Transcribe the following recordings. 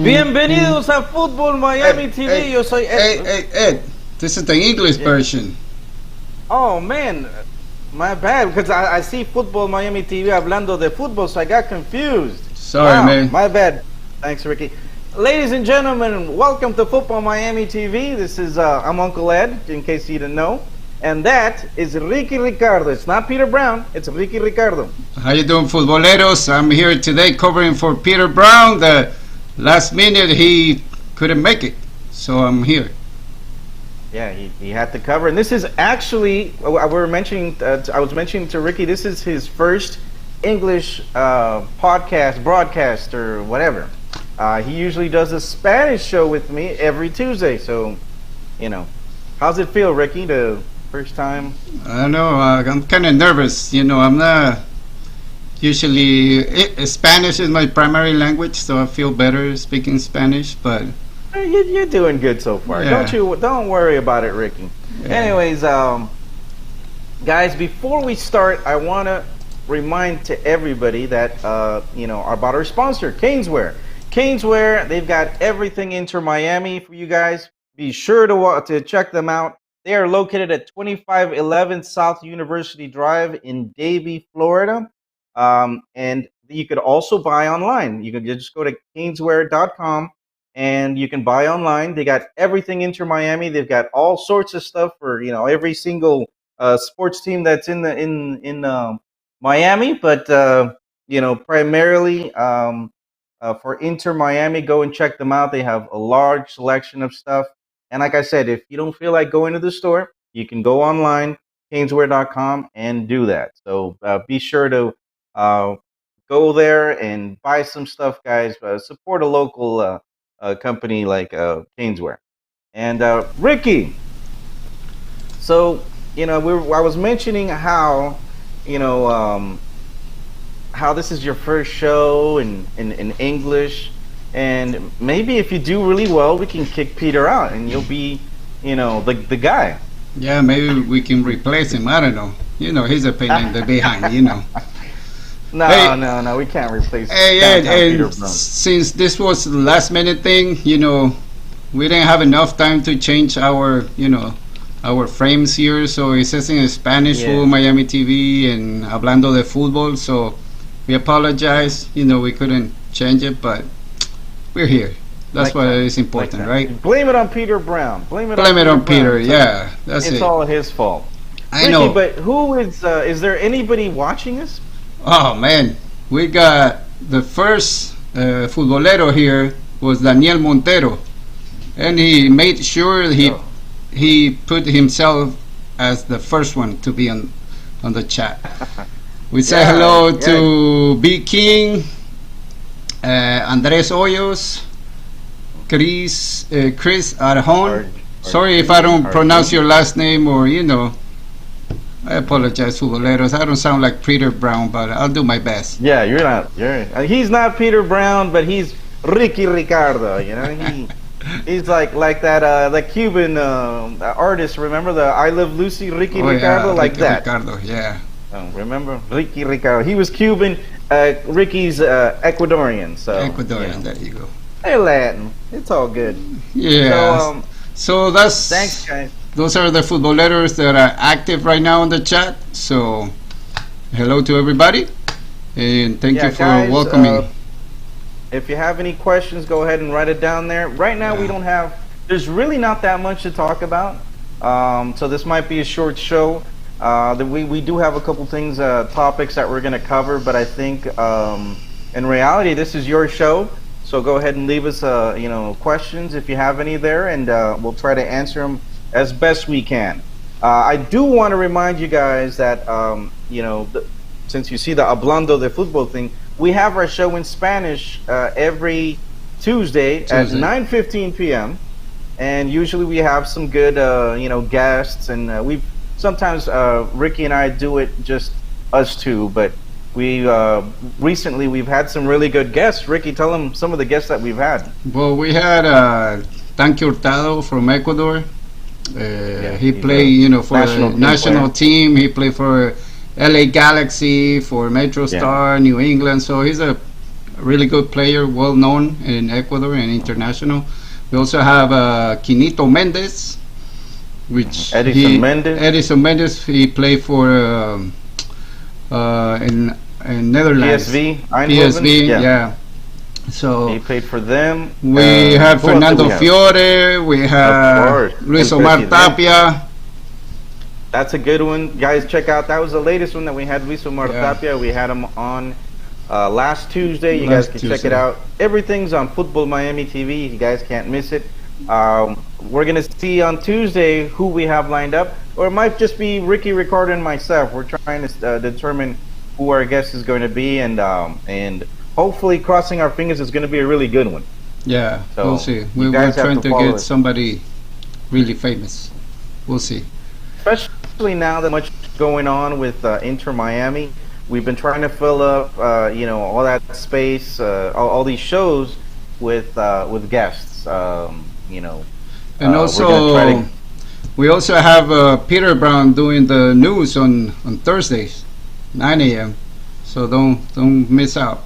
Bienvenidos a Fútbol Miami TV. Yo soy Ed. Ed. This is the English version. Oh man, my bad, because I see Fútbol Miami TV hablando de fútbol, so I got confused. Sorry, man. My bad. Thanks, Ricky. Ladies and gentlemen, welcome to Football Miami TV. This is I'm Uncle Ed, in case you didn't know, and that is Ricardo. It's not Pieter Brown. It's Ricardo. How you doing, futboleros? I'm here today covering for Pieter Brown. The last minute he couldn't make it, so I'm here. Yeah, he had to cover, and this is actually I was mentioning to Ricky. This is his first English broadcast, or whatever. He usually does a Spanish show with me every Tuesday. So, how's it feel, Ricky? The first time? I don't know. I'm kind of nervous. I'm not usually Spanish is my primary language, so I feel better speaking Spanish. But you're doing good so far. Yeah. Don't worry about it, Ricky. Yeah. Anyways, guys, before we start, I want to remind to everybody that about our sponsor, Caneswear. Caneswear, they've got everything Inter Miami for you guys. Be sure to check them out. They are located at 2511 South University Drive in Davie, Florida. And you could also buy online. You can just go to caneswear.com and you can buy online. They got everything Inter Miami. They've got all sorts of stuff for every single sports team that's in Miami, but primarily for Inter Miami. Go and check them out. They have a large selection of stuff. And like I said, if you don't feel like going to the store, you can go online, caneswear.com, and do that. So be sure to go there and buy some stuff, guys. Support a local company like Caneswear. And Ricky, so I was mentioning how how this is your first show in English, and maybe if you do really well, we can kick Pieter out and you'll be the guy. Yeah, maybe we can replace him. I don't know. He's a pain in the behind. No, we can't replace Pieter Brown. Since this was the last minute thing, we didn't have enough time to change our frames here, so it says in Spanish, Fútbol Miami TV and Hablando de Fútbol, so we apologize, we couldn't change it, but we're here. That's what is important, right? Blame it on Pieter Brown. Blame it on Pieter, yeah, that's it. It's all his fault. I know. But who is there anybody watching us? Oh, man, we got the first futbolero here was Daniel Montero, and he made sure he put himself as the first one to be on the chat. We say hello to B King, Andres Hoyos, Chris Arjon. Sorry if I don't pronounce your last name, or I apologize, futboleros. I don't sound like Pieter Brown, but I'll do my best. Yeah, you're not. He's not Pieter Brown, but he's Ricardo. He's like that Cuban artist. Remember the I Love Lucy, Ricardo, yeah, like that. Ricardo, yeah. Remember Ricardo? He was Cuban. Ricky's Ecuadorian. So Ecuadorian. There you go. They're Latin. It's all good. Yeah. So that's. Thanks, guys. Those are the futboleros that are active right now in the chat. So hello to everybody, and thank you for welcoming. If you have any questions, go ahead and write it down there. Right now, there's really not that much to talk about. So this might be a short show. We do have a couple things, topics that we're going to cover, but I think in reality, this is your show. So go ahead and leave us, questions if you have any there, and we'll try to answer them as best we can. I do want to remind you guys that, since you see the Hablando de Fútbol thing, we have our show in Spanish every Tuesday at 9:15 p.m. And usually we have some good, guests, and we've sometimes Ricky and I do it just us two, but we recently we've had some really good guests. Ricky, tell them some of the guests that we've had. Well, we had Tanque Hurtado from Ecuador. He played, for the national team. He played for LA Galaxy, for Metro Star, New England. So he's a a really good player, well known in Ecuador and international. We also have Quinito Mendez, which Edison Mendez. He played for in Netherlands. PSV, yeah. So he played for them. We have Fernando Fiore. We have Luis Omar Tapia. That's a good one, guys. Check out, that was the latest one that we had. Luis Omar Tapia. We had him on last Tuesday. You guys can check it out. Everything's on Football Miami TV. You guys can't miss it. We're gonna see on Tuesday who we have lined up, or it might just be Ricky, Ricardo, and myself. We're trying to determine who our guest is going to be, and hopefully, crossing our fingers, is going to be a really good one. Yeah, so we'll see. We're trying to get somebody really famous. We'll see. Especially now that much going on with Inter Miami, we've been trying to fill up, all that space, all these shows with guests. And also, we also have Pieter Brown doing the news on Thursdays, 9 a.m. So don't miss out.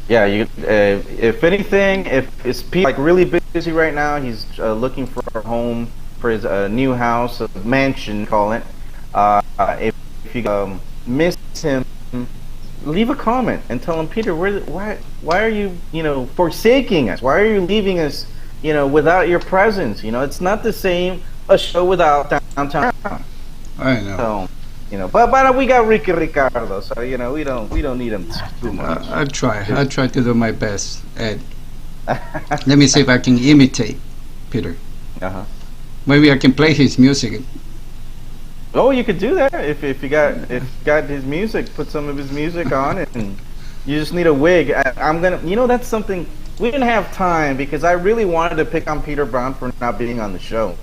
Yeah, if anything, if it's like really busy right now, he's looking for a home for his new house, a mansion, call it. If you miss him, leave a comment and tell him, Peter, why are you forsaking us? Why are you leaving us, without your presence? It's not the same a show without downtown. I know. So, but we got Ricardo, so we don't need him too much. I try to do my best, Ed. Let me see if I can imitate Peter. Maybe I can play his music. Oh, you could do that if you got his music. Put some of his music on it, and you just need a wig. I'm gonna, that's something we didn't have time, because I really wanted to pick on Pieter Brown for not being on the show.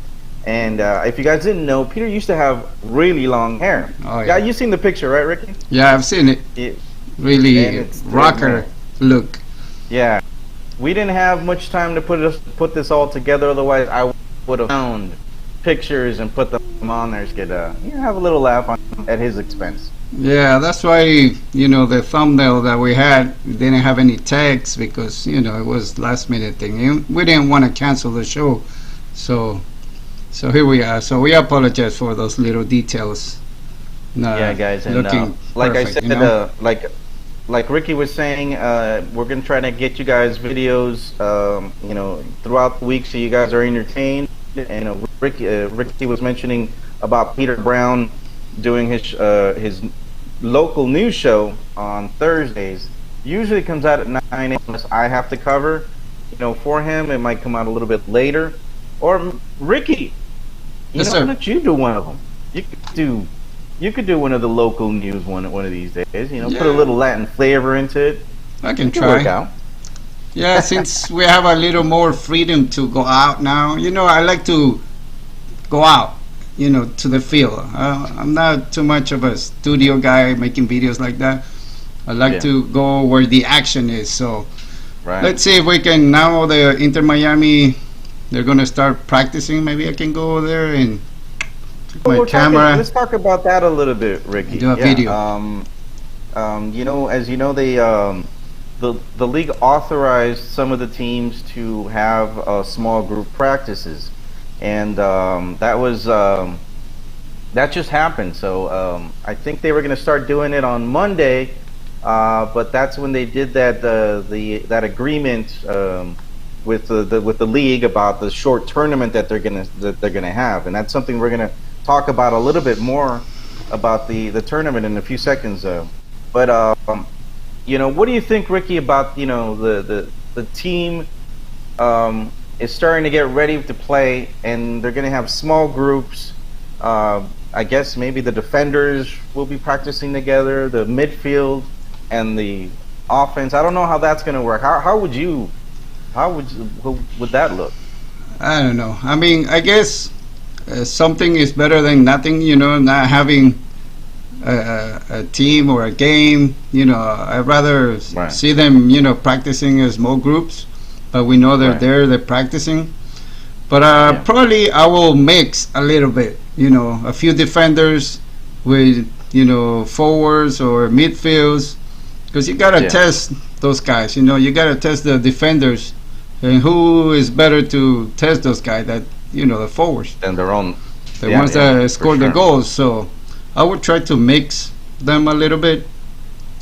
And if you guys didn't know, Peter used to have really long hair. Oh, yeah. You seen the picture, right, Ricky? Yeah, I've seen it. Really rocker look. Yeah, we didn't have much time to put this all together. Otherwise, I would have found pictures and put them on there. Get have a little laugh at his expense. Yeah, that's why the thumbnail that we had didn't have any tags, because it was last minute thing. And we didn't want to cancel the show, so here we are. So we apologize for those little details. Yeah, guys, and like perfect, I said, like Ricky was saying, we're gonna try to get you guys videos, throughout the week, so you guys are entertained. And Ricky was mentioning about Pieter Brown doing his local news show on Thursdays. Usually comes out at 9 a.m. I have to cover, for him. It might come out a little bit later. Or Ricky, why don't you do one of them? You could do one of the local news one of these days. Put a little Latin flavor into it. I can try. Work out. Yeah, since we have a little more freedom to go out now. I like to go out, to the field. I'm not too much of a studio guy making videos like that. I like to go where the action is. So let's see if we can. Now the Inter Miami, they're gonna start practicing. Maybe I can go there and take my camera. Let's talk about that a little bit, Ricky. Do a video. As you know, they the league authorized some of the teams to have small group practices, and that just happened. So I think they were going to start doing it on Monday, but that's when they did that agreement with the league about the short tournament that they're gonna have, and that's something we're gonna talk about a little bit more about the tournament in a few seconds. But what do you think, Ricky, about the team is starting to get ready to play, and they're gonna have small groups. I guess maybe the defenders will be practicing together, the midfield and the offense. I don't know how that's going to work. How would that look? I don't know. I mean, I guess something is better than nothing, not having a team or a game. I'd rather see them, practicing as small groups, but we know they're they're practicing. But probably I will mix a little bit, a few defenders with, forwards or midfields, because you gotta test those guys. You know, you got to test the defenders, and who is better to test those guys? That the forwards, And their own, the ones that score the sure. goals. So I would try to mix them a little bit,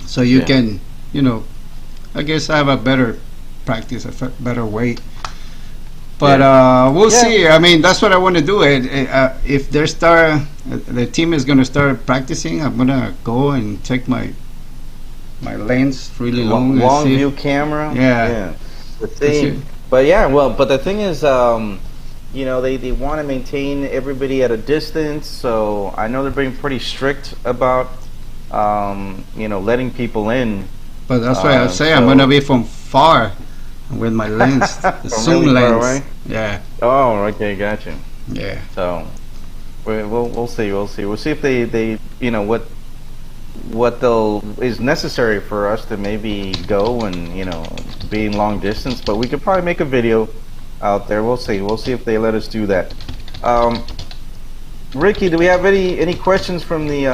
so you can, I guess have a better practice, better way. But we'll see. I mean, that's what I want to do. If the team is going to start practicing, I'm going to go and take my lens really long view camera. Yeah. The thing, but the thing is, they want to maintain everybody at a distance. So I know they're being pretty strict about, letting people in. But that's why I say I'm going to be from far with my lens, the zoom really lens. Far away? Yeah. Oh, okay, gotcha. Yeah. So we'll see. We'll see if they what is necessary for us to maybe go and be in long distance. But we could probably make a video out there. We'll see. We'll see if they let us do that. Ricky, do we have any questions from the?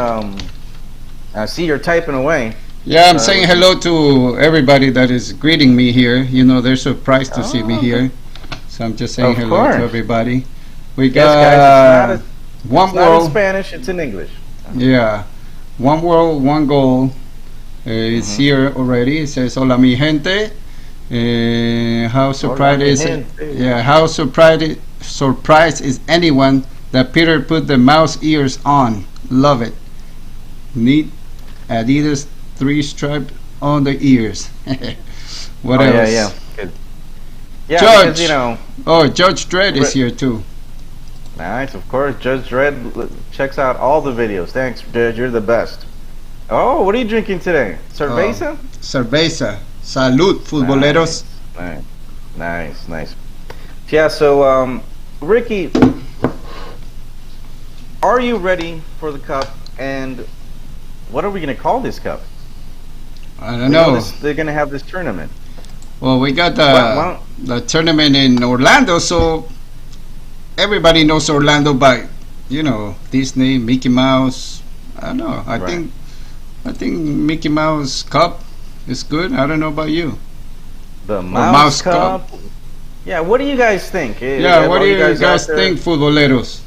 I see you're typing away. Yeah, I'm saying hello to everybody that is greeting me here. They're surprised to see me here. So I'm just saying hello to everybody. We got guys, one it's world. not in Spanish, it's in English. Yeah. One world, one goal is here already. It says, "Hola mi gente." How surprised how surprised is anyone that Peter put the mouse ears on? Love it. Neat Adidas 3-stripe on the ears. What else? Yeah. Good. Yeah, Judge. because, Judge Dredd is here too. Nice, of course. Judge Dredd checks out all the videos. Thanks, Judge. You're the best. Oh, what are you drinking today? Cerveza? Cerveza. Salud, futboleros. Nice. Yeah, so, Ricky, are you ready for the cup? And what are we going to call this cup? I don't know. They're going to have this tournament. Well, we got the tournament in Orlando, so everybody knows Orlando by, Disney, Mickey Mouse. I don't know. I think Mickey Mouse Cup is good. I don't know about you. The Mouse Cup. Yeah, what do you guys think? Yeah, what do you guys think, futboleros?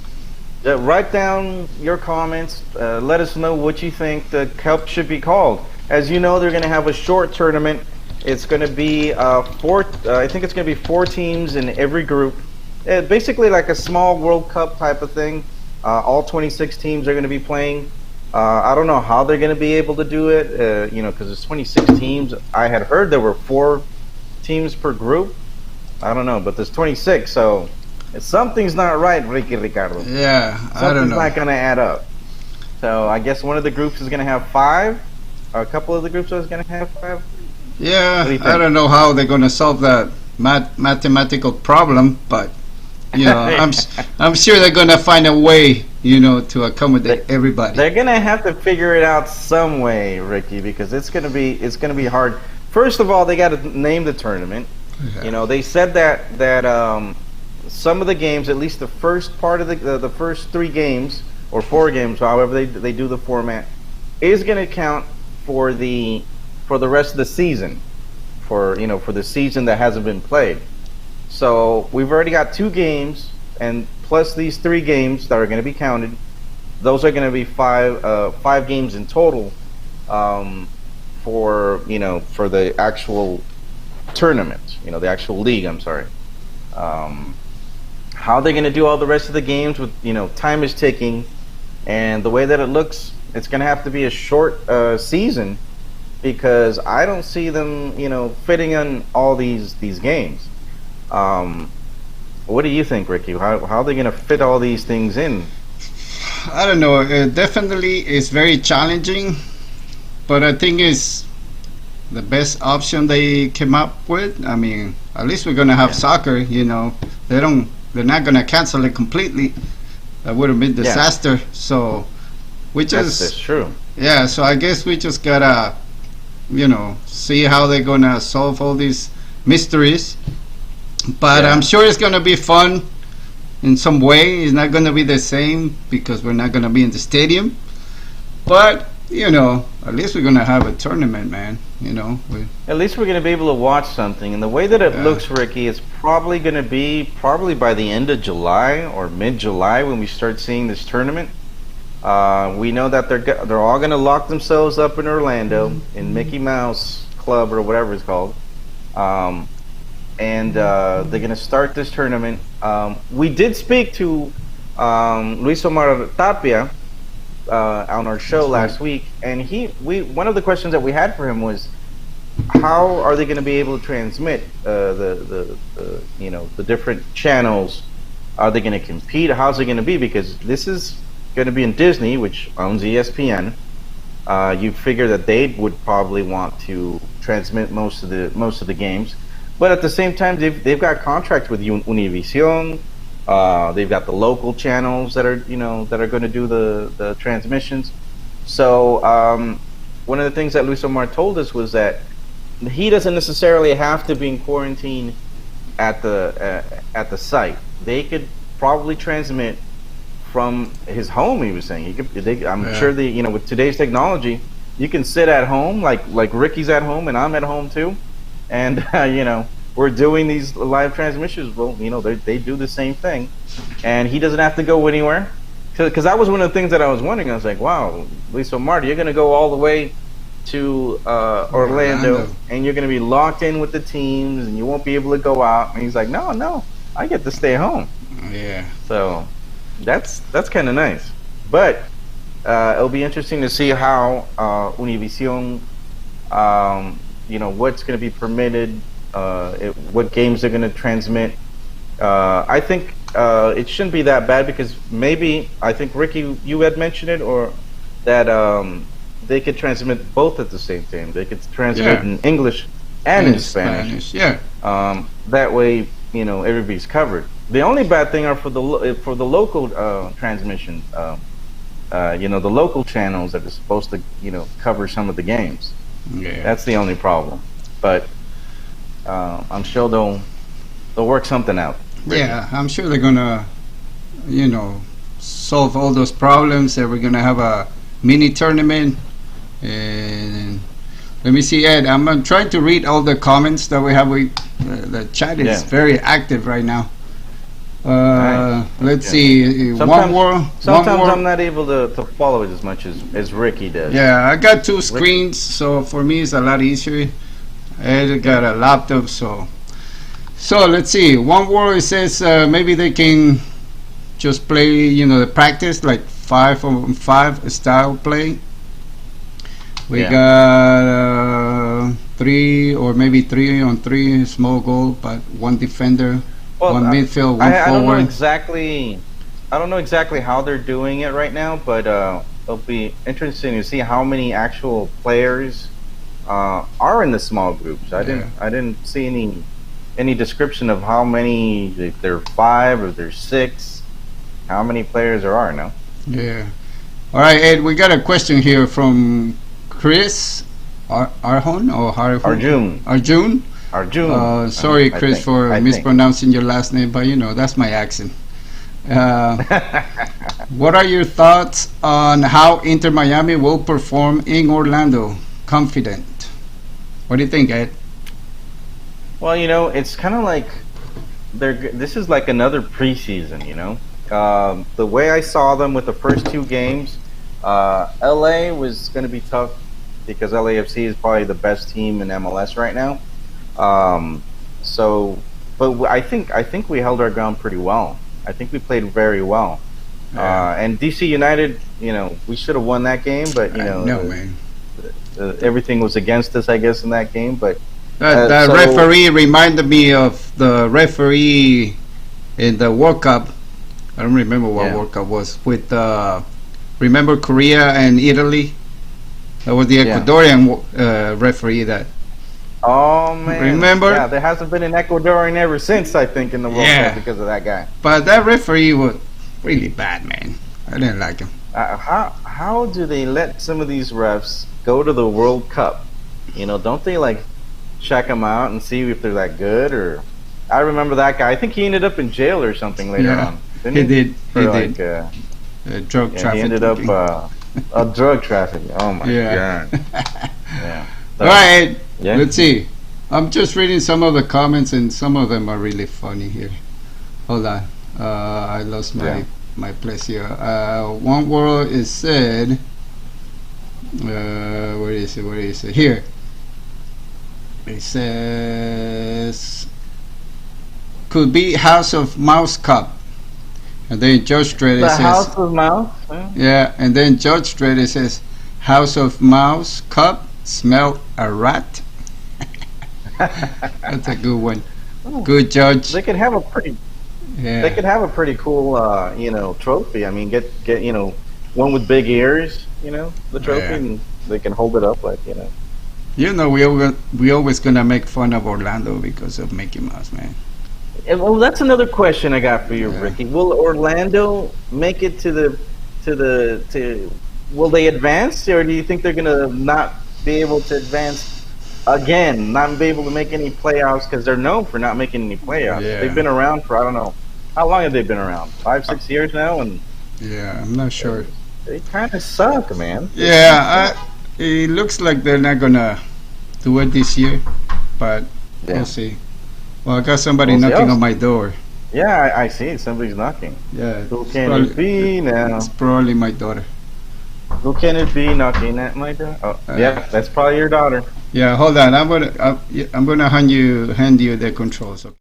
Write down your comments. Let us know what you think the cup should be called. As you know, they're going to have a short tournament. It's going to be I think it's going to be 4 teams in every group. Basically like a small World Cup type of thing. All 26 teams are going to be playing. I don't know how they're going to be able to do it, because it's 26 teams. I had heard there were 4 teams per group. I don't know, but there's 26, so something's not right, Ricardo. Yeah, I don't know. Something's not going to add up. So I guess one of the groups is going to have 5. A couple of the groups are going to have 5. Yeah, I don't know how they're going to solve that mathematical problem, but I'm sure they're going to find a way, to accommodate everybody. They're going to have to figure it out some way, Ricky, because it's going to be hard. First of all, they got to name the tournament. Yeah. They said that some of the games, at least the first part of the first 3 games or 4 games, however they do the format, is going to count for the rest of the season, for the season that hasn't been played. So we've already got 2 games, and plus these 3 games that are going to be counted. Those are going to be 5 games in total, for the actual tournament, the actual league. I'm sorry. How they're going to do all the rest of the games with time is ticking, and the way that it looks, it's going to have to be a short season, because I don't see them fitting in all these games. What do you think, Ricky? How are they going to fit all these things in? I don't know. It definitely is very challenging, but I think it's the best option they came up with. I mean, at least we're going to have soccer. They're not going to cancel it completely. That would have been disaster. So we just that's true. Yeah. So I guess we just gotta see how they're gonna solve all these mysteries. But I'm sure it's gonna be fun in some way. It's not gonna be the same because we're not gonna be in the stadium. But at least we're gonna have a tournament, man. At least we're going to be able to watch something. And the way that it Yeah. looks, Ricky, it's probably going to be probably by the end of July or mid-July when we start seeing this tournament. We know that they're all going to lock themselves up in Orlando in Mickey Mouse Club or whatever it's called, and they're going to start this tournament. We did speak to Luis Omar Tapia on our show last week, and one of the questions that we had for him was, how are they going to be able to transmit the different channels? Are they going to compete? How's it going to be? Because this is going to be in Disney, which owns ESPN. You figure that they would probably want to transmit most of the games, but at the same time, they've got contracts with Univision. They've got the local channels that are going to do the transmissions. So one of the things that Luis Omar told us was that he doesn't necessarily have to be in quarantine at the site. They could probably transmit from his home. He was saying I'm sure with today's technology, you can sit at home like Ricky's at home and I'm at home too, and we're doing these live transmissions. Well, they do the same thing, and he doesn't have to go anywhere. Because that was one of the things that I was wondering. I was like, wow, Luis Omar, you're going to go all the way to Orlando, and you're going to be locked in with the teams, and you won't be able to go out. And he's like, no, I get to stay home. Yeah. So that's kind of nice. But it'll be interesting to see how Univision, what's going to be permitted, what games they're going to transmit. I think it shouldn't be that bad because I think Ricky, you had mentioned it, or that they could transmit both at the same time. They could transmit in English and in Spanish. Yeah. That way, everybody's covered. The only bad thing are for the local transmission. The local channels that are supposed to cover some of the games. Yeah. That's the only problem. But I'm sure they'll work something out. Yeah, I'm sure they're gonna, solve all those problems. And we're gonna have a mini tournament. And let me see, Ed. I'm trying to read all the comments that we have. The chat is very active right now. Let's see. Sometimes I'm not able to follow it as much as Ricky does. Yeah, I got two screens, so for me it's a lot easier. I got a laptop, so let's see. One word, it says maybe they can just play, the practice, like 5-on-5 style play. We got 3 or maybe 3-on-3 small goal, but one defender, one midfield, one forward. I don't know exactly how they're doing it right now, but it'll be interesting to see how many actual players are in the small groups. I didn't see any description of how many, if they're 5 or they're 6, how many players there are now. Yeah. All right, Ed, we got a question here from Chris Arjun. Sorry, Chris, for mispronouncing your last name, but that's my accent. What are your thoughts on how Inter Miami will perform in Orlando? Confident. What do you think, Ed? Well, it's kind of like this is like another preseason. The way I saw them with the first 2 games, LA was going to be tough because LAFC is probably the best team in MLS right now. But I think we held our ground pretty well. I think we played very well. And DC United, we should have won that game, but man. Everything was against us, I guess, in that game. But that referee reminded me of the referee in the World Cup. I don't remember what World Cup was with. Remember Korea and Italy? That was the Ecuadorian referee that. Oh man! Remember? Yeah, there hasn't been an Ecuadorian ever since, I think, in the World Cup because of that guy. But that referee was really bad, man. I didn't like him. How do they let some of these refs go to the World Cup? Don't they check them out and see if they're that good? Or I remember that guy. I think he ended up in jail or something later on. He did. Drug trafficking. He ended up Drug trafficking. Oh my Yeah. god. Yeah. All So, right. yeah. Let's see. I'm just reading some of the comments, and some of them are really funny here. Hold on. I lost Yeah. my place here. One world is said. Where is it? Where is it? Here. It says could be House of Mouse Cup, and then George Strait The says House of Mouse. Yeah. yeah, and then George Strait says House of Mouse Cup smell a rat. That's a good one. Good Judge. They could have a pretty. They Yeah. could have a pretty cool, trophy. I mean, get one with big ears. The trophy, Yeah. and they can hold it up like. You know, we always gonna make fun of Orlando because of Mickey Mouse, man. And, well, that's another question I got for you, Yeah. Ricky. Will Orlando make it to? Will they advance, or do you think they're gonna not be able to advance again? Not be able to make any playoffs because they're known for not making any playoffs. Yeah. They've been around for I don't know how long have they been around? 5-6 years now, and Yeah, I'm not sure. they kind of suck, man. Yeah, it looks like they're not gonna do it this year, but Yeah. we'll see. Well, I got somebody We'll see. knocking on my door. Yeah, I see. Somebody's knocking. Yeah, Who it's can probably, it be now? it's probably my daughter. Who can it be knocking at my door? Oh, yeah, that's probably your daughter. Yeah, hold on. I'm gonna hand you the controls. Okay?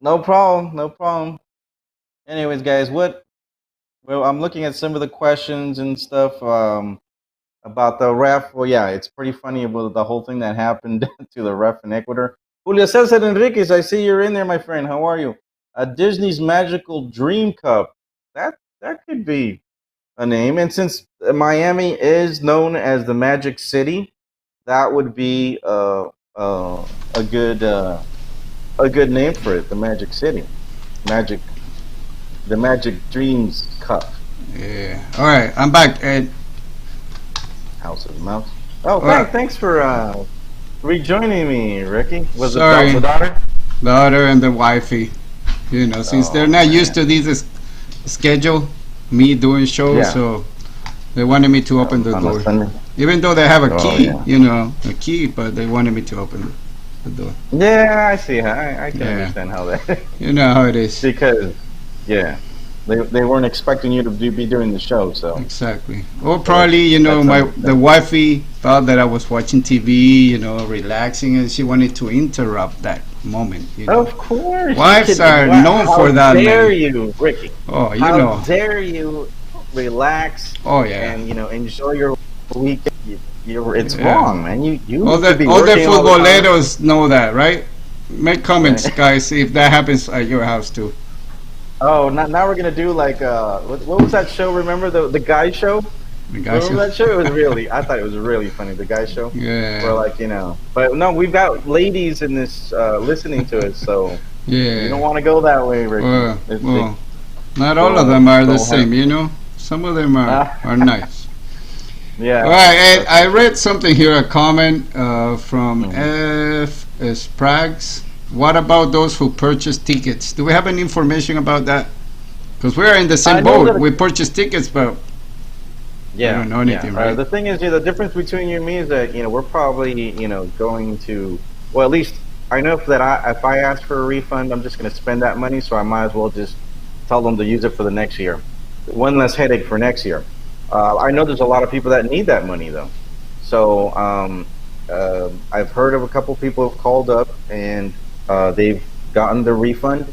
No problem. No problem. Anyways, guys, well, I'm looking at some of the questions and stuff about the ref. Well, yeah, it's pretty funny about the whole thing that happened to the ref in Ecuador. Julio Cesar Enriquez, I see you're in there, my friend. How are you? Disney's Magical Dream Cup. That could be a name. And since Miami is known as the Magic City, that would be a good name for it. The Magic City, Magic, the Magic Dreams Cup. Yeah. All right, I'm back, Ed. House of Mouse. Oh, Well, thanks for rejoining me, Ricky. Was Sorry. it the daughter? Daughter and the wifey. You know, since they're not used to this schedule, me doing shows, Yeah. so they wanted me to open the On a door. Sunday? Even though they have a Oh, key, yeah. a key, but they wanted me to open the door. Yeah, I see. I can Yeah. understand how that. You know how it is. Because, yeah, they weren't expecting you to be doing the show, so. Exactly. Or probably, you know, That's the understandable. wifey thought that I was watching TV, you know, relaxing, and she wanted to interrupt that moment. You know. Of course. Wives you are can- known for that, How dare man. you, Ricky? Oh, you How know. dare you relax Oh yeah. and enjoy your weekend? It's Yeah. wrong, man. You All need to the be all the working all the time. futboleros know that, right? Make comments, guys, if that happens at your house too. Oh, now we're gonna do like what was that show? Remember the guy show? The guys Remember that show? It was really I thought it was really funny. The guy show. Yeah. Where like but no, we've got ladies in this listening to it, so Yeah. you don't want to go that way, Ricky. Well, not all of them are the same, you know. Some of them Ah. are nice. Yeah. All right, Ed, I read something here, a comment from Mhm. F. Sprags. What about those who purchase tickets? Do we have any information about that? Because we're in the I same know boat. that- We purchase tickets, but Yeah, I don't know anything, right? The thing is, the difference between you and me is that we're probably going to at least I know that if I ask for a refund, I'm just going to spend that money, so I might as well just tell them to use it for the next year. One less headache for next year. I know there's a lot of people that need that money though, so I've heard of a couple people have called up and they've gotten the refund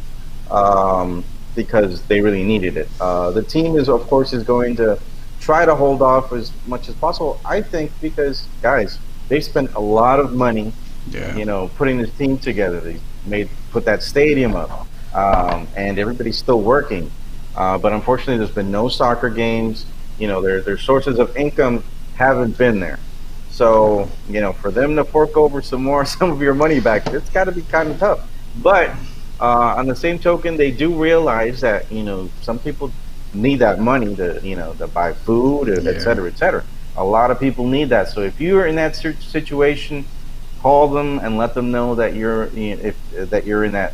because they really needed it. The team of course is going to try to hold off as much as possible. I think because guys, they spent a lot of money, yeah. putting this team together. They put that stadium up, and everybody's still working. But unfortunately, there's been no soccer games. Their sources of income haven't been there. So for them to fork over some of your money back, it's got to be kind of tough. But on the same token, they do realize that some people need that money to buy food, et cetera, et cetera. A lot of people need that. So if you're in that situation, call them and let them know that you're that you're in that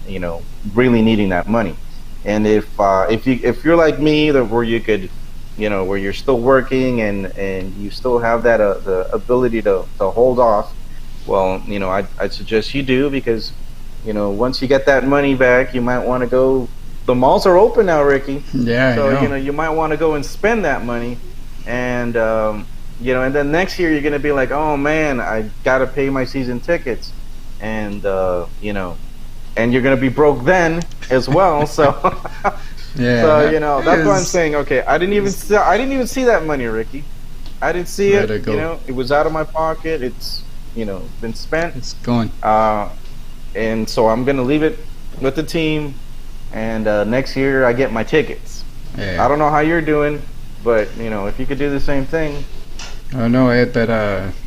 really needing that money. And if you're like me, where you could where you're still working and you still have that the ability to hold off, well, I'd suggest you do, because once you get that money back, you might want to go. The malls are open now, Ricky. Yeah, so I know. you might want to go and spend that money, and and then next year you're gonna be like, oh man, I gotta pay my season tickets, and and you're gonna be broke then as well. So Yeah. so that's why I'm saying, okay, I didn't even see that money, Ricky. I didn't see Let it. it go. It was out of my pocket. It's been spent. It's gone. And so I'm gonna leave it with the team, and next year I get my tickets. Yeah. I don't know how you're doing, but if you could do the same thing. I know, Ed, but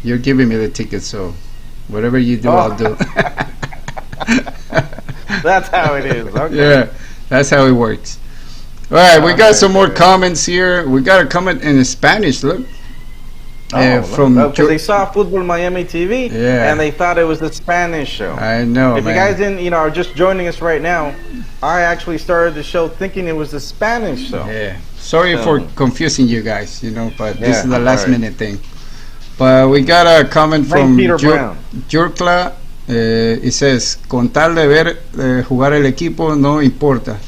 you're giving me the tickets, so whatever you do, I'll do. That's how it is. Okay. Yeah, that's how it works. All right, we got some more comments here. We got a comment in Spanish. Look, from because they saw Football Miami TV, Yeah. and they thought it was the Spanish show. I know, If man. you guys didn't, are just joining us right now, I actually started the show thinking it was the Spanish show. Yeah. Sorry for confusing you guys, but this Yeah, is the last alright. minute thing. But we got a comment from Peter Brown. Jurkla. It says, con tal de ver jugar el equipo, no importa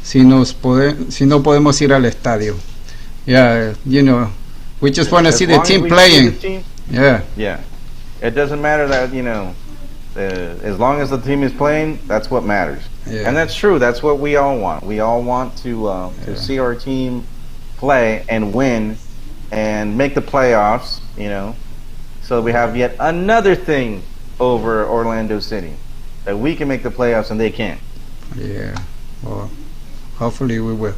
si no podemos ir al estadio. Yeah, we just want to see the As long as team we playing. see the team, Yeah, yeah. It doesn't matter that, as long as the team is playing, that's what matters. yeah. And that's true. That's what we all want. We all want to see our team play and win and make the playoffs, so we have yet another thing over Orlando City, that we can make the playoffs and they can't. Yeah. Well, hopefully we will.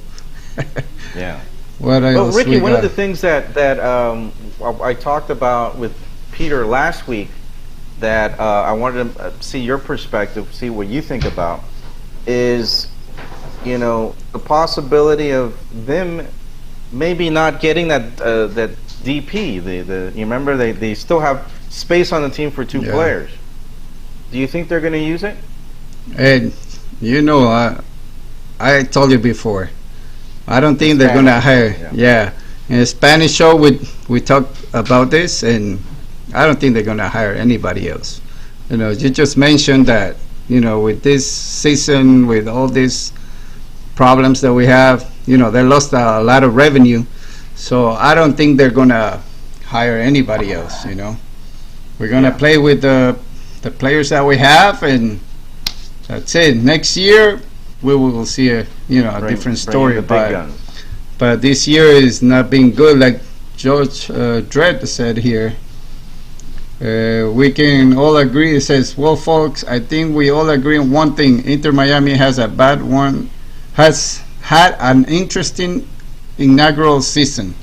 Yeah. What else Ricky, we one got? of the things that I talked about with Peter last week, that I wanted to see your perspective, see what you think about, is the possibility of them maybe not getting that DP. You remember they still have space on the team for two players. Do you think they're going to use it? And I told you before, I don't think they're gonna hire. Yeah, in the Spanish show we talked about this, and I don't think they're gonna hire anybody else. You just mentioned that with this season, with all these problems that we have, they lost a lot of revenue, so I don't think they're gonna hire anybody else. We're gonna play with the players that we have, and that's it. Next year we will see a different story, but this year is not being good, like George Dredd said here. We can all agree. It says, well, folks, I think we all agree on one thing: Inter Miami has had an interesting inaugural season.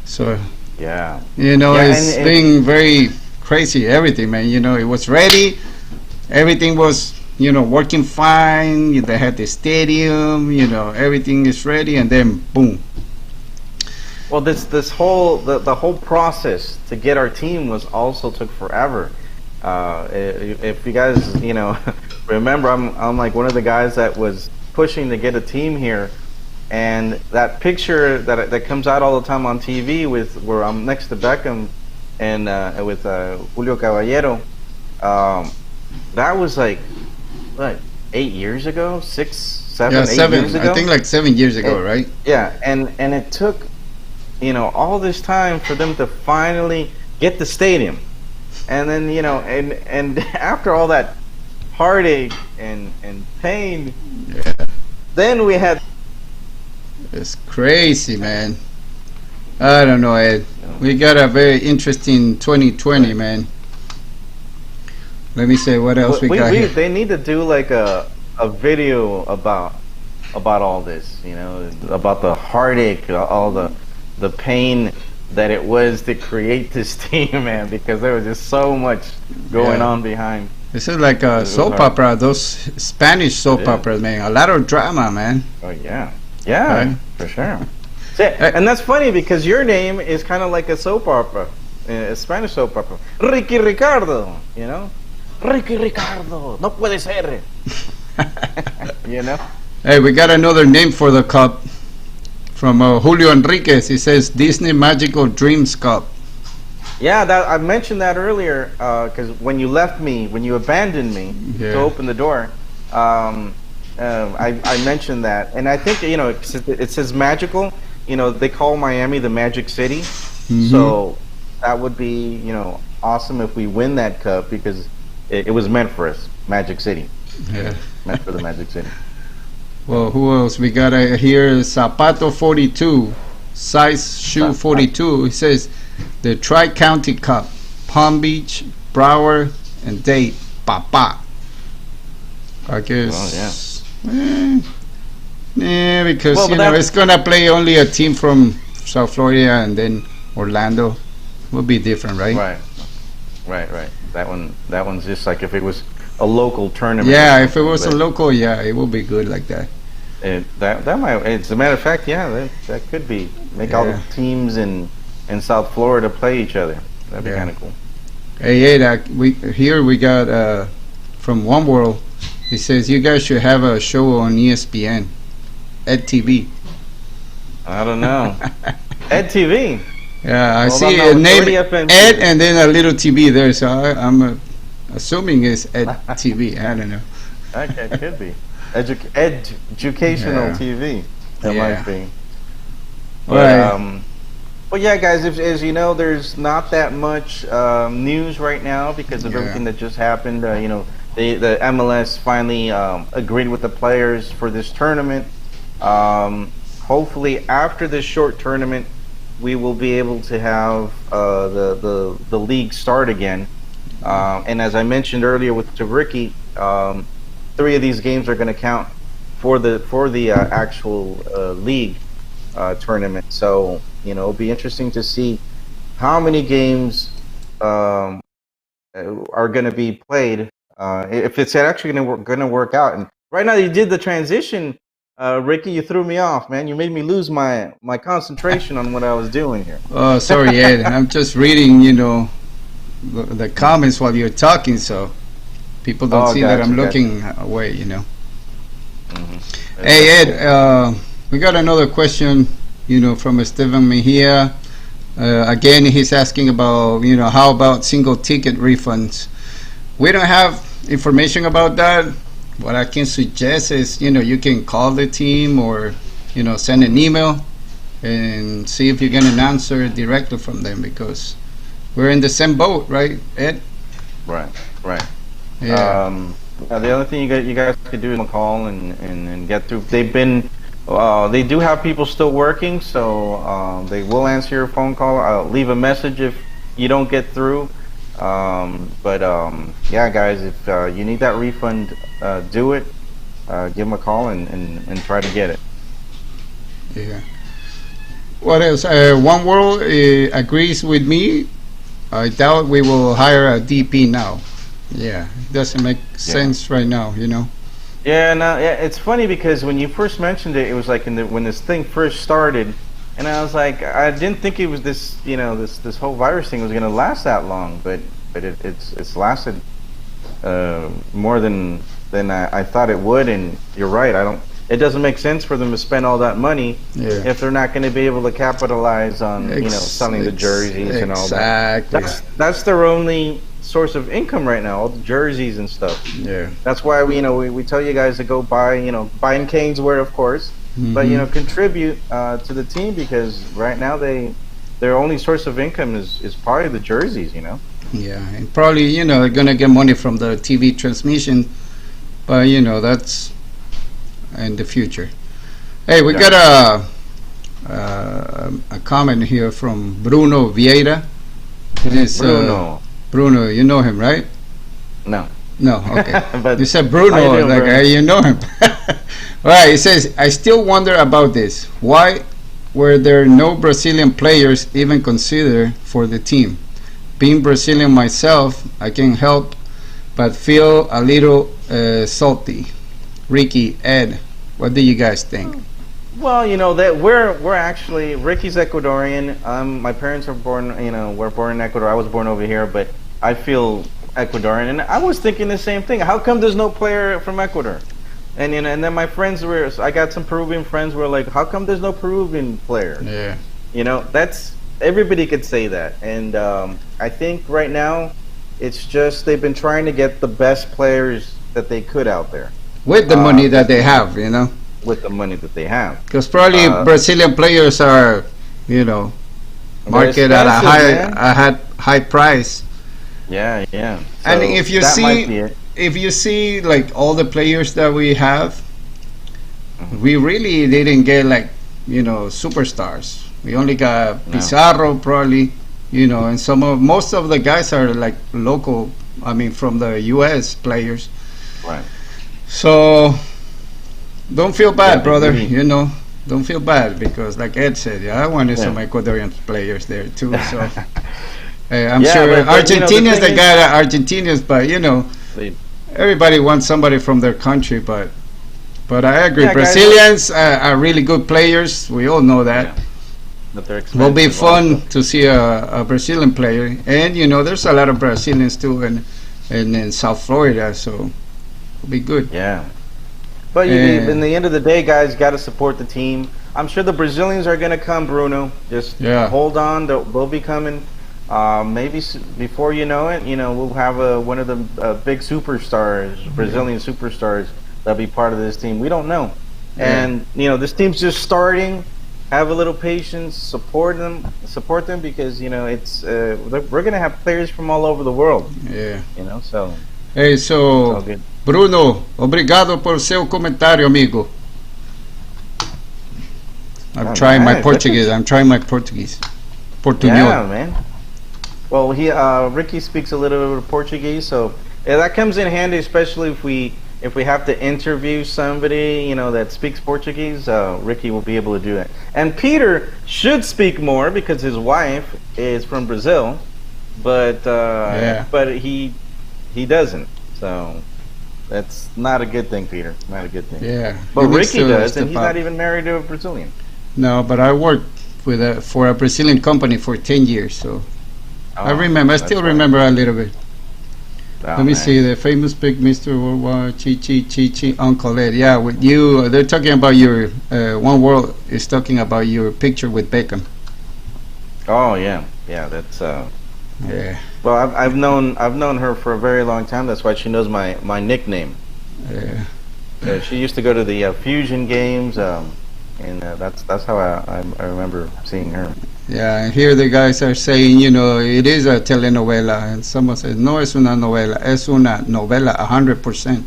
So it's been very crazy, everything, man. It was ready, everything was working fine. They had the stadium, everything is ready, and then boom. Well, this whole the whole process to get our team also took forever. If you guys remember, I'm like one of the guys that was pushing to get a team here, and that picture that comes out all the time on TV where I'm next to Beckham and with Julio Caballero, that was like what, 8 years ago, 6, 7, 8 years ago. I think like 7 years ago, right? Yeah, and it took all this time for them to finally get the stadium, and then and after all that heartache and pain, then we had. It's crazy, man. I don't know, Ed. We got a very interesting 2020, man. Let me say what else we got here. They need to do like a video about all this, about the heartache, all the pain that it was to create this team, man, because there was just so much going on behind. This is like a soap opera, those Spanish soap operas, man. A lot of drama, man. Oh, yeah. Yeah, right? For sure. And that's funny because your name is kind of like a soap opera, a Spanish soap opera. Ricardo, Ricardo, no puede ser. Hey, we got another name for the cup. From Julio Enriquez, he says Disney Magical Dreams Cup. Yeah, I mentioned that earlier because when you left me, when you abandoned me to open the door, I mentioned that, and I think it says magical. They call Miami the Magic City, so that would be awesome if we win that cup because it was meant for us, Magic City. Yeah, meant for the Magic City. Well, who else? We got here Zapato 42, size shoe 42. It says the Tri-County Cup, Palm Beach, Broward, and Dade, Papa. I guess. Because it's gonna play only a team from South Florida and then Orlando. Will be different, right? Right. That one's just like if it was a local tournament. Yeah, if it was a local, it will be good like that. That might. As a matter of fact, that could be make all the teams in South Florida play each other. That'd be kind of cool. Hey, Ed, we got from One World. He says you guys should have a show on ESPN, Ed TV. I don't know, Ed TV. Yeah, I see a name Ed and then a little TV there, so I'm assuming it's Ed TV. I don't know. Okay, it could be educational TV. That might be. But, But yeah, guys, as you know, there's not that much news right now because of everything that just happened. The MLS finally agreed with the players for this tournament. Hopefully, after this short tournament, we will be able to have the league start again. And as I mentioned earlier to Ricky, 3 of these games are going to count for the actual league tournament. So it'll be interesting to see how many games are going to be played. If it's actually going to work out. And right now, you did the transition, Ricky. You threw me off, man. You made me lose my concentration on what I was doing here. Oh, sorry, Ed. I'm just reading, the comments while you're talking, so people don't see that I'm looking away. Hey, Ed. We got another question, from Esteban Mejia. Again, he's asking about, how about single ticket refunds? We don't have information about that. What I can suggest is, you can call the team or, send an email and see if you get an answer directly from them because we're in the same boat, right, Ed? Right. Yeah. The other thing you guys could do is call and get through. They do have people still working, so they will answer your phone call. I'll leave a message if you don't get through. Yeah, guys, if you need that refund, do it. Give them a call and try to get it. Yeah. What else? One World agrees with me. I doubt we will hire a DP now. Yeah, it doesn't make sense right now, Yeah, it's funny because when you first mentioned it, it was like when this thing first started, and I was like, I didn't think it was this, this whole virus thing was going to last that long, but it's lasted more than I thought it would. And you're right, it doesn't make sense for them to spend all that money if they're not going to be able to capitalize on selling the jerseys and all that. That's their only source of income right now, all the jerseys and stuff. Yeah, that's why we tell you guys to go buy in Caneswear, of course, but contribute to the team because right now their only source of income is probably the jerseys. Yeah, and probably they're gonna get money from the TV transmission, but that's in the future. Hey, we got a comment here from Bruno Vieira. It is Bruno, you know him, right? No, okay. But you said Bruno, you know him. All right, he says, I still wonder about this. Why were there no Brazilian players even considered for the team? Being Brazilian myself, I can't help but feel a little salty. Ricky, Ed, what do you guys think? Well, that we're actually Ricky's Ecuadorian. My parents were born, we're born in Ecuador. I was born over here, but I feel Ecuadorian, and I was thinking the same thing. How come there's no player from Ecuador? And and then my friends were, I got some Peruvian friends who were like, how come there's no Peruvian player? Yeah. That's, everybody could say that. And I think right now it's just they've been trying to get the best players that they could out there. With the money that they have, With the money that they have. Because probably Brazilian players are, market at a high price. Yeah. So And if you see like all the players that we have, we really didn't get like superstars. We only got Pizarro probably, and most of the guys are like local. I mean, from the U.S. players. Right. So don't feel bad, brother. Don't feel bad because, like Ed said, I wanted some Ecuadorian players there too. So I'm sure Argentinians, they got Argentinians, but everybody wants somebody from their country. But I agree, Brazilians are really good players. We all know that. But they're expensive. Will be fun to see a Brazilian player, and there's a lot of Brazilians too, in South Florida, so it'll be good. Yeah. But in the end of the day, guys, got to support the team. I'm sure the Brazilians are going to come, Bruno. Just hold on. They'll be coming. Maybe before you know it, we'll have one of the big superstars, Brazilian superstars, that'll be part of this team. We don't know. And, this team's just starting. Have a little patience. Support them because, it's we're going to have players from all over the world. Yeah. So. Hey, so Bruno, obrigado por seu comentário, amigo. I'm trying my Portuguese. Português. Yeah, man. Well, Ricky speaks a little bit of Portuguese, so that comes in handy, especially if we have to interview somebody, that speaks Portuguese. Ricky will be able to do that. And Peter should speak more because his wife is from Brazil, but he doesn't. So that's not a good thing, Peter. Not a good thing. Yeah. But Ricky does, and he's not even married to a Brazilian. No, but I worked for a Brazilian company for 10 years, so I still remember a little bit. Let me see, the famous big Mr. Worldwide, Chi, Uncle Ed. Yeah, with you, they're talking about your, One World is talking about your picture with Beckham. Oh, yeah. Yeah, that's, yeah. Well, I've known her for a very long time. That's why she knows my nickname. Yeah. She used to go to the Fusion games, and that's how I remember seeing her. Yeah, and here the guys are saying, it is a telenovela, and someone says, no, es una novela, es una novela 100%.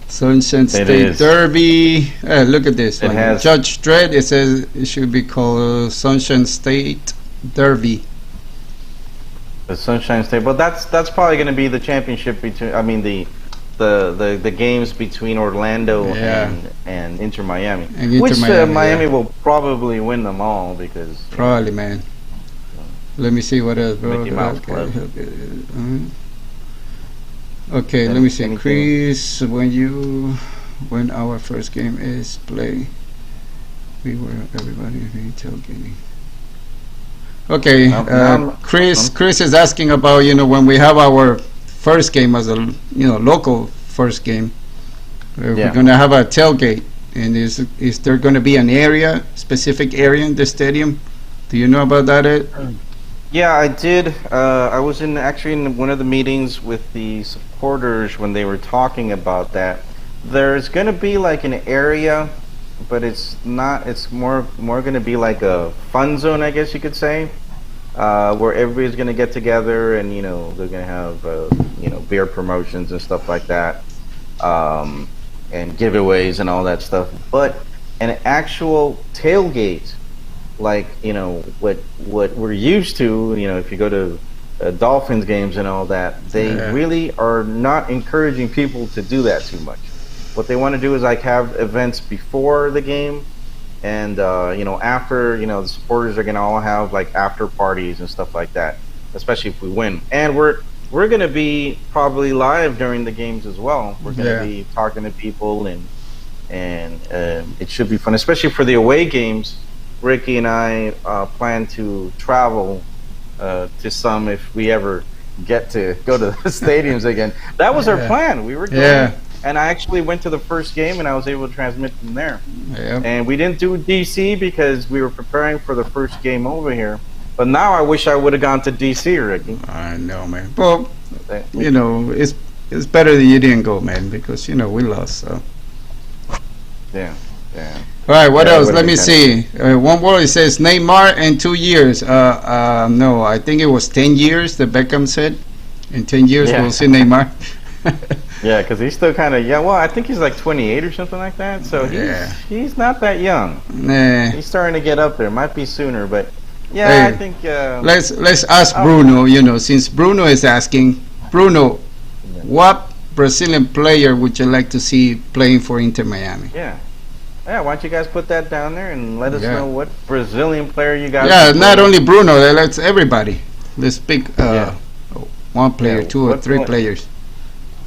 Sunshine State Derby. Look at this one. Judge Dredd, it says it should be called Sunshine State Derby. The Sunshine State. Well, that's probably going to be the championship between. I mean the games between Orlando and Inter Miami, which Miami will probably win them all because probably, man. Let me see what else. Okay, let me see. Chris, when our first game is play, we were everybody tailgating. Okay, Chris is asking about when we have our first game as a local first game. We're going to have a tailgate, and is there going to be an specific area in the stadium? Do you know about that, Ed? Yeah, I did. I was actually in one of the meetings with the supporters when they were talking about that. There's going to be like an area, but it's not. It's more going to be like a fun zone, I guess you could say. Where everybody's going to get together and they're going to have beer promotions and stuff like that, and giveaways and all that stuff. But an actual tailgate, like what we're used to, if you go to Dolphins games and all that, they really are not encouraging people to do that too much. What they want to do is like have events before the game. And after, the supporters are gonna all have like after parties and stuff like that, especially if we win. And we're gonna be probably live during the games as well. We're gonna be talking to people, and it should be fun, especially for the away games. Ricky and I plan to travel to if we ever get to go to the stadiums again. That was our plan. We were going and I actually went to the first game, and I was able to transmit from there. Yep. And we didn't do DC because we were preparing for the first game over here. But now I wish I would have gone to DC, Ricky. I know, man. Well, you know, it's better that you didn't go, man, because you know we lost. So. Yeah. All right, what else? Let me see. One word, it says Neymar in 2 years. No, I think it was 10 years that Beckham said. In 10 years, we'll see Neymar. Yeah, because he's still kind of young. Well, I think he's like 28 or something like that. So he's not that young. Nah. He's starting to get up there. Might be sooner, but yeah, I think. Let's ask Bruno. You know, since Bruno is asking, Bruno, what Brazilian player would you like to see playing for Inter Miami? Yeah, why don't you guys put that down there and let us know what Brazilian player you guys. Yeah, not only Bruno, let's everybody. Let's pick one player, two or three players.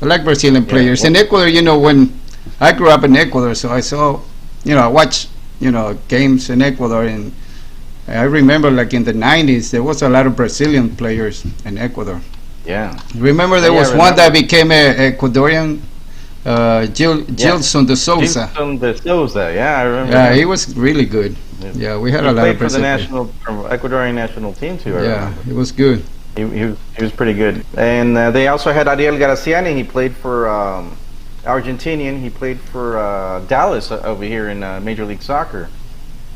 I like Brazilian players. In Ecuador, you know, when I grew up in Ecuador, so I saw, you know, I watched, you know, games in Ecuador, and I remember like in the 90s, there was a lot of Brazilian players in Ecuador. Yeah. Remember there was one that became a Ecuadorian, Gilson de Souza. Gilson de Souza, yeah, I remember. Yeah, he was really good. Yeah, we had a lot of Brazilian players. From Ecuadorian national team too. Yeah, he was good. He was pretty good. And they also had Ariel Graciani. He played for Argentinian. He played for Dallas over here in Major League Soccer.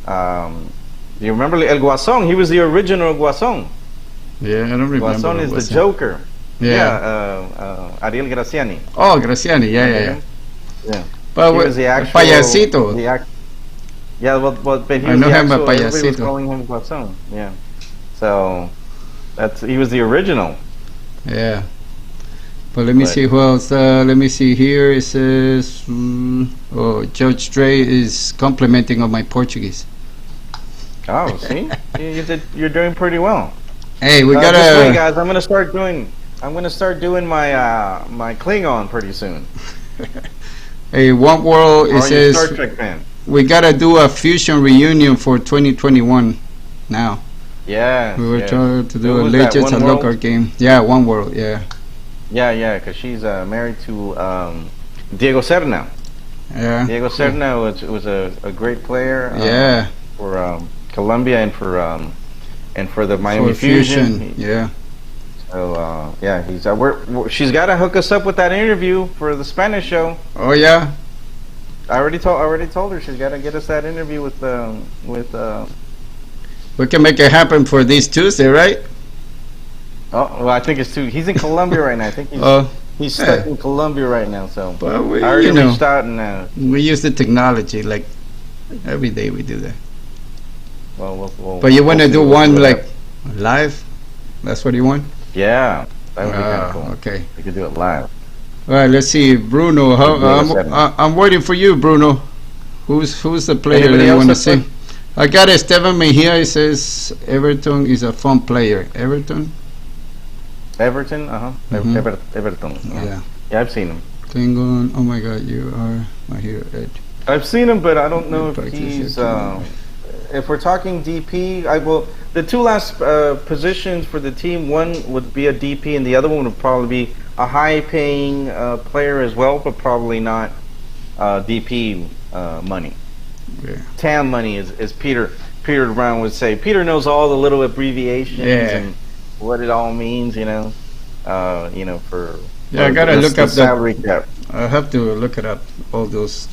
Do you remember El Guasón? He was the original Guasón. Yeah, I don't remember. Guasón is the Joker. Yeah. Ariel Graciani. Oh, Graciani. Yeah. But he was the actual payasito. But he was the actual. Everybody was calling him Guasón. Yeah. So he was the original. Yeah. But let me see who else. Let me see here. It says, Judge Dre is complimenting on my Portuguese. Oh, see, you're doing pretty well. Hey, we gotta. Just wait, guys. I'm gonna start doing my my Klingon pretty soon. Hey, One World. It says Star Trek fan. We gotta do a fusion reunion for 2021. Now. Yeah. We were trying to do a Legends and Local game. Yeah, One World. Yeah. Yeah, because she's married to Diego Serna. Yeah. Diego Serna was a great player. Yeah. For Colombia and for the Miami Fusion. Yeah. So she's got to hook us up with that interview for the Spanish show. Oh yeah. I already told her she's got to get us that interview with. We can make it happen for this Tuesday, right? Oh well, I think it's too. He's in Colombia right now. I think he's stuck in Colombia right now. So I already reached out and. We use the technology like every day. We do that. But you want to do one like live? That's what you want? Yeah, that would be kind of cool. Okay, we could do it live. All right, let's see, Bruno. I'm waiting for you, Bruno. Who's the player that you want to see? I got Esteban Mejia. He says Everton is a fun player. Everton. Everton. Everton. Yeah, I've seen him. Klingon. Oh my God, you are my hero, Ed. I've seen him, but I don't know if he's. If we're talking DP, the two last positions for the team, one would be a DP and the other one would probably be a high-paying player as well, but probably not DP money. Yeah. TAM money, as Pieter Brown would say. Peter knows all the little abbreviations and what it all means, for I gotta look up the salary cap. I have to look it up, all those,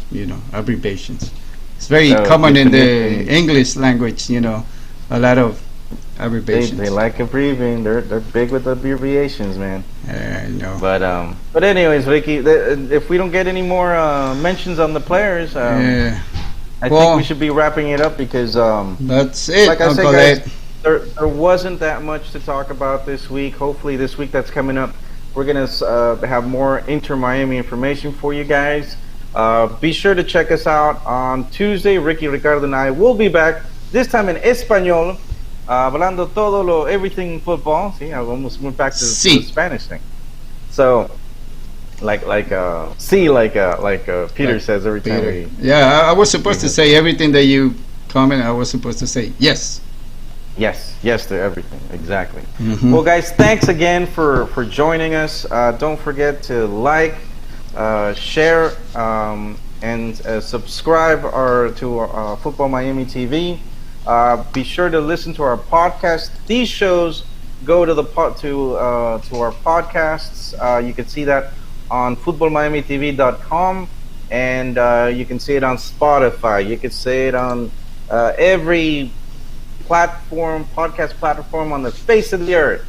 abbreviations. It's very common in the English language, a lot of abbreviations. They like abbreviating. They're big with abbreviations, man. I know. But anyways, Ricky, if we don't get any more mentions on the players, I think we should be wrapping it up because that's it. Like I said, guys, there wasn't that much to talk about this week. Hopefully, this week that's coming up, we're gonna have more Inter Miami information for you guys. Be sure to check us out on Tuesday. Ricky, Ricardo, and I will be back, this time in Español, hablando everything football. See, I almost went back to the Spanish thing. So, like Peter says every time. I was supposed to say everything that you comment. I was supposed to say yes. Yes to everything. Exactly. Mm-hmm. Well, guys, thanks again for joining us. Don't forget to like, share, and subscribe to Football Miami TV. Be sure to listen to our podcast. These shows go to our podcasts. You can see that on footballmiamitv.com, and you can see it on Spotify. You can see it on every podcast platform on the face of the earth.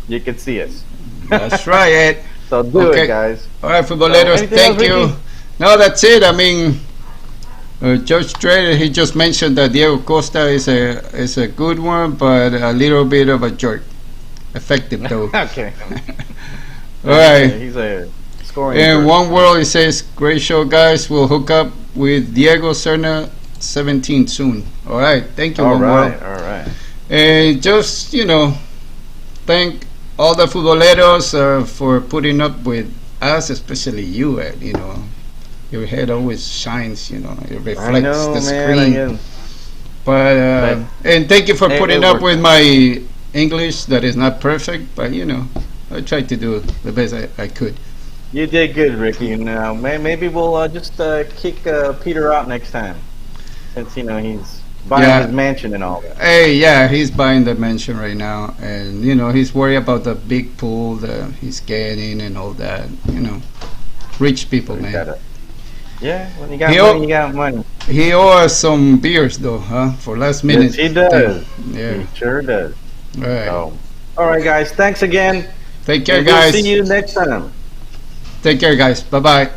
You can see us. That's right, Ed. So do it, guys. All right, futboleros, thank you. No, that's it. I mean, George Trader, he just mentioned that Diego Costa is a good one, but a little bit of a jerk. Effective though. Okay. All right. He's a scoring. In one world, it says, "Great show, guys. We'll hook up with Diego Serna 17 soon." All right. Thank you. All One right. World. All right. And just thank all the futboleros for putting up with us, especially you, Ed. Your head always shines. It reflects the screen. But and thank you for putting up with my English that is not perfect, but I tried to do the best I could. You did good, Ricky. Now maybe we'll just kick Peter out next time, since he's buying his mansion and all that. Hey, yeah, he's buying the mansion right now, and he's worried about the big pool that he's getting and all that. Rich people, man. Yeah, when you got money, you got money. He owes us some beers, though, huh? For last minute. Yes, he does. Yeah, he sure does. All right. So, all right, guys. Thanks again. Take care, guys. We'll see you next time. Take care, guys. Bye-bye.